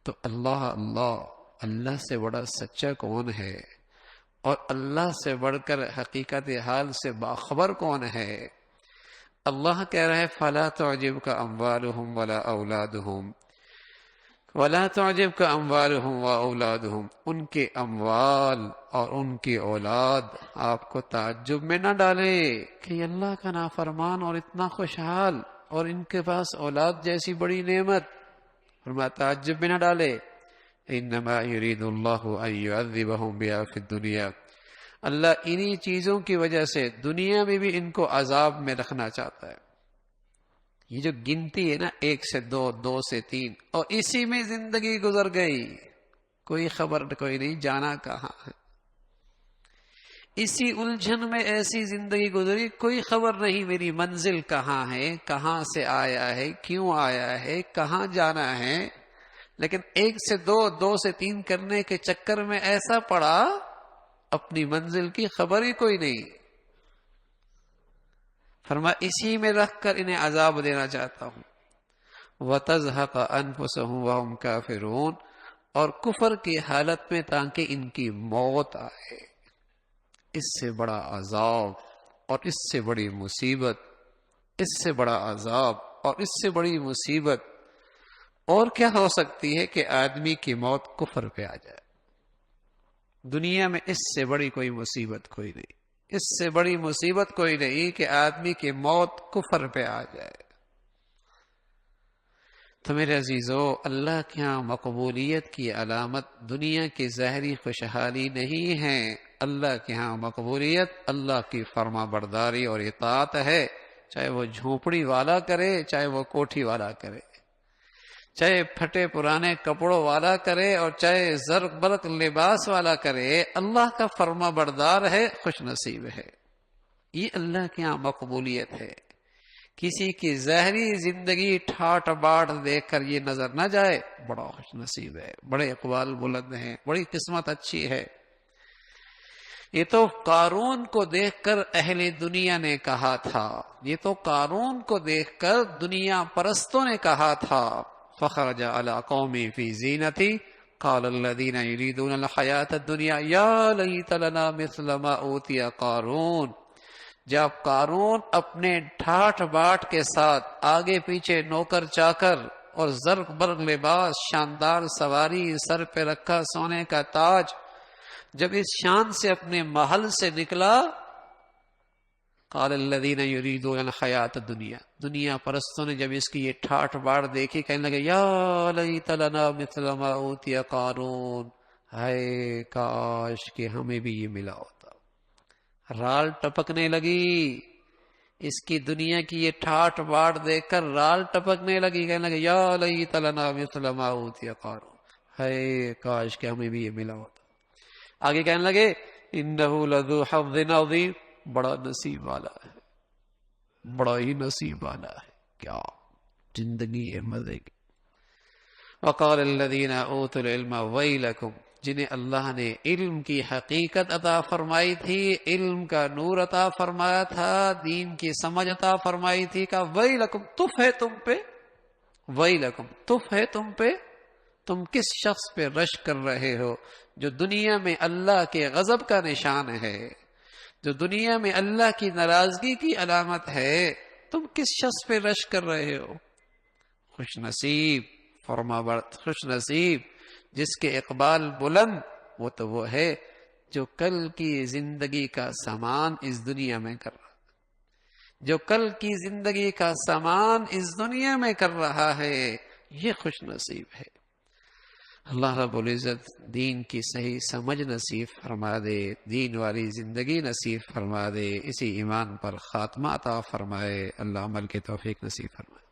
تو اللہ اللہ، اللہ سے بڑا سچا کون ہے؟ اور اللہ سے بڑھ کر حقیقت حال سے باخبر کون ہے؟ اللہ کہہ رہا ہے فَلَا تُعْجِبْكَ أَمْوَالُهُمْ وَلَا أَوْلَادُهُمْ وَلَا تُعْجِبْكَ أَمْوَالُهُمْ وَأَوْلَادُهُمْ، ان کے اموال اور ان کی اولاد آپ کو تعجب میں نہ ڈالے کہ یہ اللہ کا نافرمان اور اتنا خوشحال اور ان کے پاس اولاد جیسی بڑی نعمت، فرمایا تعجب میں نہ ڈالے۔ انما یرید اللہ ان یعذبہم بہا فی الدنیا، اللہ انہی چیزوں کی وجہ سے دنیا میں بھی ان کو عذاب میں رکھنا چاہتا ہے۔ یہ جو گنتی ہے نا، 1 سے 2، 2 سے 3، اور اسی میں زندگی گزر گئی، کوئی خبر کوئی نہیں جانا کہاں ہے، اسی الجھن میں ایسی زندگی گزری، کوئی خبر نہیں میری منزل کہاں ہے، کہاں سے آیا ہے، کیوں آیا ہے، کہاں جانا ہے۔ لیکن 1 سے 2، 2 سے 3 کرنے کے چکر میں ایسا پڑا اپنی منزل کی خبر ہی کوئی نہیں۔ فرمایا اسی میں رکھ کر انہیں عذاب دینا چاہتا ہوں۔ وَتَزْهَقَ أَنفُسَهُمْ وَهُمْ كَافِرُونَ، اور کفر کی حالت میں تاکہ ان کی موت آئے۔ اس سے بڑا عذاب اور اس سے بڑی مصیبت، اس سے بڑا عذاب اور اس سے بڑی مصیبت اور کیا ہو سکتی ہے کہ آدمی کی موت کفر پہ آ جائے۔ دنیا میں اس سے بڑی کوئی مصیبت کوئی نہیں، اس سے بڑی مصیبت کوئی نہیں کہ آدمی کی موت کفر پہ آ جائے۔ تو میرے عزیزو، اللہ کے ہاں مقبولیت کی علامت دنیا کی ظاہری خوشحالی نہیں ہے، اللہ کے ہاں مقبولیت اللہ کی فرما برداری اور اطاعت ہے، چاہے وہ جھونپڑی والا کرے، چاہے وہ کوٹھی والا کرے، چاہے پھٹے پرانے کپڑوں والا کرے اور چاہے زرق برق لباس والا کرے، اللہ کا فرما بردار ہے، خوش نصیب ہے۔ یہ اللہ کے یہاں مقبولیت ہے۔ کسی کی ظاہری زندگی ٹھاٹ باٹ دیکھ کر یہ نظر نہ جائے بڑا خوش نصیب ہے، بڑے اقبال بلند ہیں، بڑی قسمت اچھی ہے۔ یہ تو قارون کو دیکھ کر اہل دنیا نے کہا تھا، یہ تو قارون کو دیکھ کر دنیا پرستوں نے کہا تھا۔ فخرج على قومه في زینتی قال الذين يريدون الحیاة الدنیا یا لیت لنا مثل ما اوتی قارون۔ جب قارون اپنے ٹھاٹ باٹ کے ساتھ آگے پیچھے نوکر چاکر اور زرق برق لباس، شاندار سواری، سر پہ رکھا سونے کا تاج، جب اس شان سے اپنے محل سے نکلا، قال الذین یریدون الحیاۃ الدنیا، دنیا پرستوں نے جب اس کی یہ ٹھاٹ باٹ دیکھی کہنے لگے یا لیت لنا مثل ما اوتی قارون، ہائے کاش کہ ہمیں بھی یہ ملا ہوتا۔ رال ٹپکنے لگی، اس کی دنیا کی یہ ٹھاٹ باٹ دیکھ کر رال ٹپکنے لگی، کہنے لگے یا لیت لنا مثل ما اوتی قارون، ہائے کاش کہ ہمیں بھی یہ ملا ہوتا۔ آگے کہنے لگے انہ لذو حظ عظیم، بڑا نصیب والا ہے، بڑا ہی نصیب والا ہے، کیا زندگی ہے مزے کی۔ وقال الذین اوتوا العلم ویلکم، جنہیں اللہ نے علم کی حقیقت عطا فرمائی تھی، علم کا نور عطا فرمایا تھا، دین کی سمجھ عطا فرمائی تھی، کہ ویلکم، تف ہے تم پہ، ویلکم تف ہے تم پہ، تم کس شخص پہ رش کر رہے ہو جو دنیا میں اللہ کے غضب کا نشان ہے، جو دنیا میں اللہ کی ناراضگی کی علامت ہے، تم کس شخص پہ رش کر رہے ہو؟ خوش نصیب، خوش نصیب جس کے اقبال بلند، وہ تو وہ ہے جو کل کی زندگی کا سامان اس دنیا میں کر رہا، جو کل کی زندگی کا سامان اس دنیا میں کر رہا ہے، یہ خوش نصیب ہے۔ اللہ رب العزت دین کی صحیح سمجھ نصیب فرما دے، دین والی زندگی نصیب فرما دے، اسی ایمان پر خاتمہ عطا فرمائے، اللہ عمل کی توفیق نصیب فرمائے۔